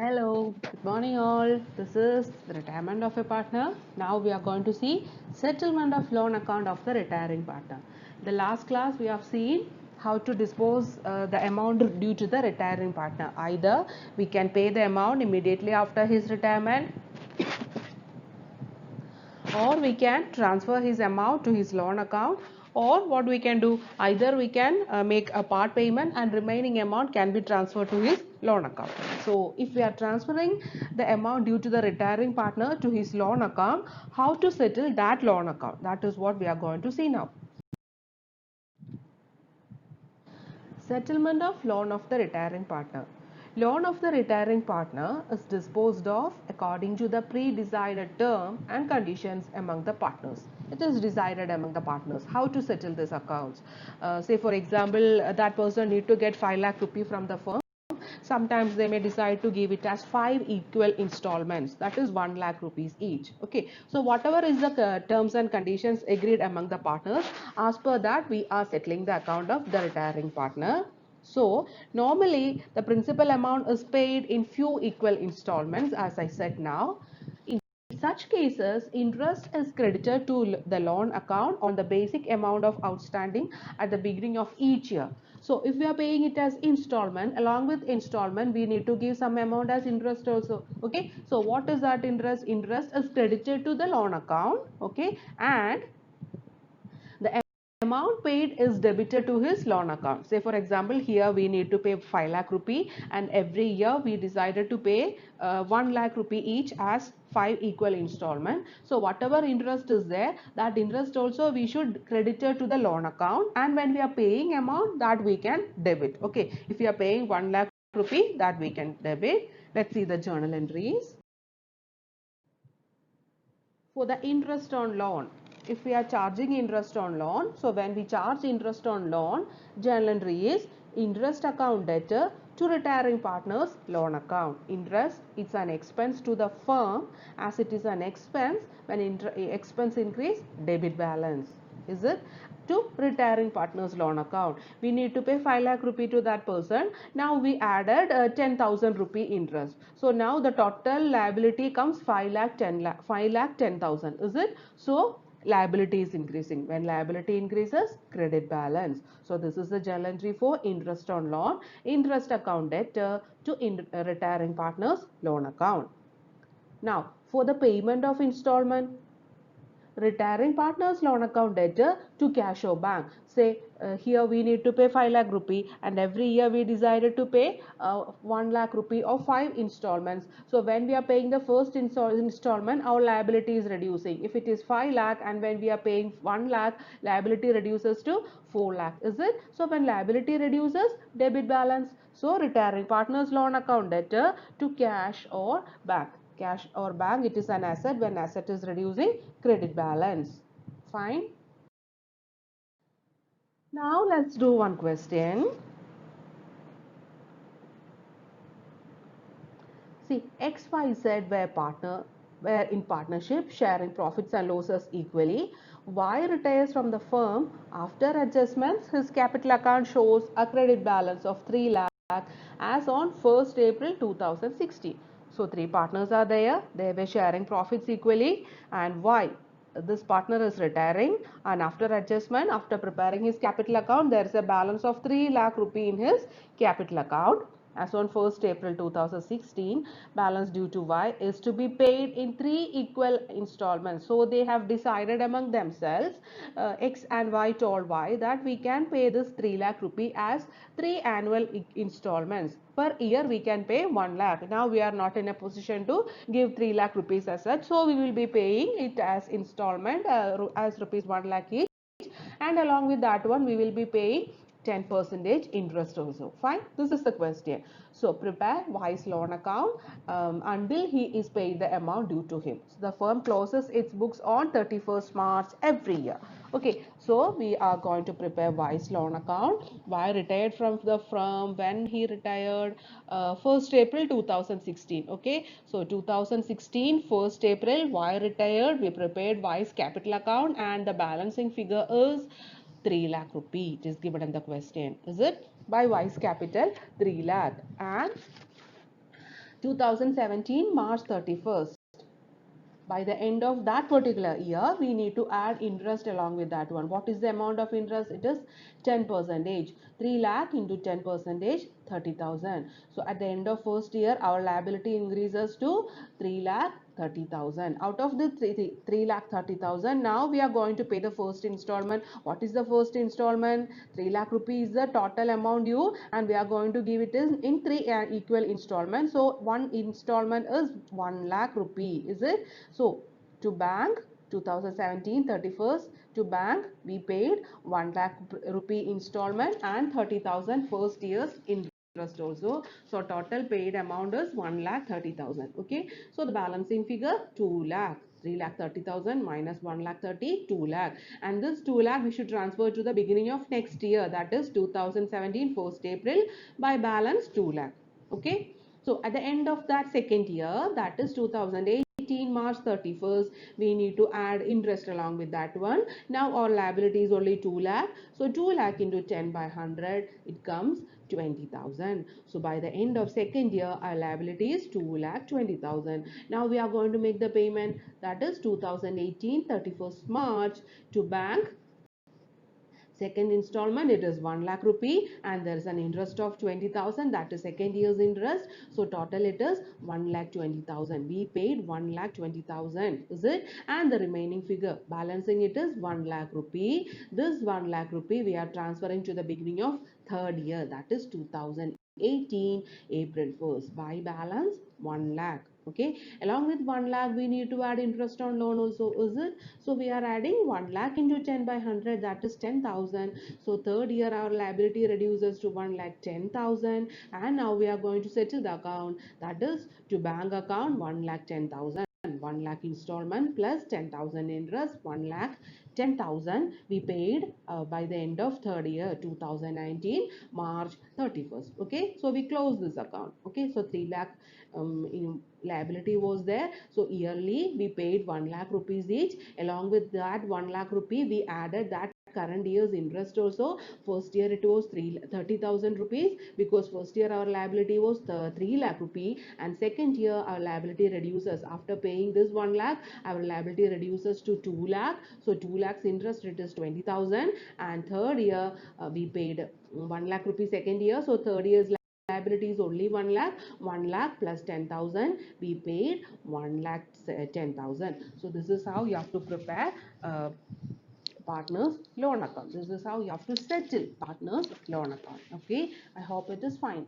Hello, good morning all. This is the retirement of a partner. Now we are going to see settlement of loan account of the retiring partner. The last class we have seen how to dispose the amount due to the retiring partner. Either we can pay the amount immediately after his retirement, or we can transfer his amount to his loan account, or what we can do, either we can make a part payment and remaining amount can be transferred to his loan account. So if we are transferring the amount due to the retiring partner to his loan account, how to settle that loan account, that is what we are going to see now. Settlement of loan of the retiring partner. Loan of the retiring partner is disposed of according to the pre-decided term and conditions among the partners. It is decided among the partners how to settle these accounts. Say for example, that person need to get 5 lakh rupee from the firm. Sometimes they may decide to give it as 5 equal installments, that is 1 lakh rupees each. Okay, so whatever is the terms and conditions agreed among the partners, as per that we are settling the account of the retiring partner. So normally the principal amount is paid in few equal installments, as I said now. In such cases, interest is credited to the loan account on the basic amount of outstanding at the beginning of each year. So if we are paying it as installment, along with installment, we need to give some amount as interest also. Okay. So what is that interest? Interest is credited to the loan account. Okay. And the amount paid is debited to his loan account. Say for example, here we need to pay 5 lakh rupee, and every year we decided to pay 1 lakh rupee each as 5 equal installment. So whatever interest is there, that interest also we should credit it to the loan account, and when we are paying amount, that we can debit. Okay, if we are paying 1 lakh rupee, that we can debit. Let's see the journal entries. For the interest on loan, if we are charging interest on loan, so when we charge interest on loan, journal entry is interest account debtor to retiring partners loan account. Interest, it's an expense to the firm, as it is an expense. When expense increase, debit balance, is it, to retiring partners loan account. We need to pay 5 lakh rupee to that person. Now we added 10,000 rupee interest. So now the total liability comes 5 lakh 10 lakh 5 lakh 10,000, is it? So liability is increasing. When liability increases, credit balance. So this is the journal entry for interest on loan, interest account debtor to retiring partners loan account. Now for the payment of installment, retiring partners loan account debtor to cash or bank. Say here we need to pay 5 lakh rupee, and every year we decided to pay 1 lakh rupee of 5 installments. So when we are paying the first installment, our liability is reducing. If it is 5 lakh, and when we are paying 1 lakh, liability reduces to 4 lakh, is it? So when liability reduces, debit balance. So retiring partners loan account debtor to cash or bank. Cash or bank, it is an asset. When asset is reducing, credit balance. Fine. Now let's do one question. See, XYZ were in partnership, sharing profits and losses equally. Y retires from the firm. After adjustments, his capital account shows a credit balance of 3 lakh as on 1st April 2016. So three partners are there. They were sharing profits equally, and Y, this partner is retiring, and after adjustment, after preparing his capital account, there is a balance of 3 lakh rupee in his capital account. As on 1st April 2016, balance due to Y is to be paid in 3 equal installments. So they have decided among themselves, X and Y told Y that we can pay this 3 lakh rupee as 3 annual installments. Per year we can pay 1 lakh. Now we are not in a position to give 3 lakh rupees as such. So we will be paying it as installment as rupees 1 lakh each, and along with that one we will be paying 10% interest also. Fine, this is the question. So prepare Y's loan account until he is paid the amount due to him. So the firm closes its books on 31st March every year. Okay, so we are going to prepare Y's loan account. Y retired from the firm when he retired 1st April 2016. Okay, so 2016 1st April Y retired. We prepared Y's capital account, and the balancing figure is 3 lakh rupee. It is given in the question. Is it? By Y's capital 3 lakh, and 2017 March 31st. By the end of that particular year, we need to add interest along with that one. What is the amount of interest? It is 10 percentage. 3 lakh into 10 percentage, 30,000. So at the end of first year, our liability increases to 3 lakh 30,000. Out of the 3 lakh 30,000, now we are going to pay the first installment. What is the first installment? 3 lakh rupees is the total amount due, and we are going to give it in 3 equal installments. So one installment is 1 lakh rupee, is it? So to bank, 2017 31st, to bank we paid 1 lakh rupee installment and 30,000 first year's interest also. So total paid amount is 1 lakh 30,000. Okay. So the balancing figure 2 lakh. 3 lakh 30,000 minus 1 lakh 30, 2 lakh. And this 2 lakh we should transfer to the beginning of next year, that is 2017 1st April, by balance 2 lakh. Okay. So at the end of that second year, that is 2018 March 31st, we need to add interest along with that one. Now our liability is only 2 lakh. So 2 lakh into 10 by 100, it comes 20,000. So by the end of second year, our liability is 2 lakh 20,000. Now we are going to make the payment, that is 2018 31st March to bank. Second installment, it is 1 lakh rupee, and there is an interest of 20,000, that is second year's interest. So total it is 1 lakh 20,000. We paid 1 lakh 20,000, is it? And the remaining figure balancing it is 1 lakh rupee. This 1 lakh rupee we are transferring to the beginning of third year, that is 2018 April 1st, by balance 1 lakh. Okay, along with 1 lakh we need to add interest on loan also, is it? So we are adding 1 lakh into 10 by 100, that is 10,000. So third year our liability reduces to 1 lakh 10,000, and now we are going to settle the account, that is to bank account 1 lakh 10,000. 1 lakh installment plus 10,000 interest, 1 lakh 10,000 we paid by the end of third year 2019 March 31st. Okay, so we close this account. Okay, so 3 lakh liability was there. So yearly we paid 1 lakh rupees each. Along with that 1 lakh rupee, we added that current year's interest also. First year it was 30,000 rupees, because first year our liability was 3 lakh rupee, and second year our liability reduces. After paying this 1 lakh, our liability reduces to 2 lakh. So 2 lakhs interest, it is 20,000, and third year we paid 1 lakh rupee second year. So third year's liability is only 1 lakh. 1 lakh plus 10,000, we paid 1 lakh 10,000. So this is how you have to prepare partners loan account. This is how you have to settle partners loan account. Okay, I hope it is fine.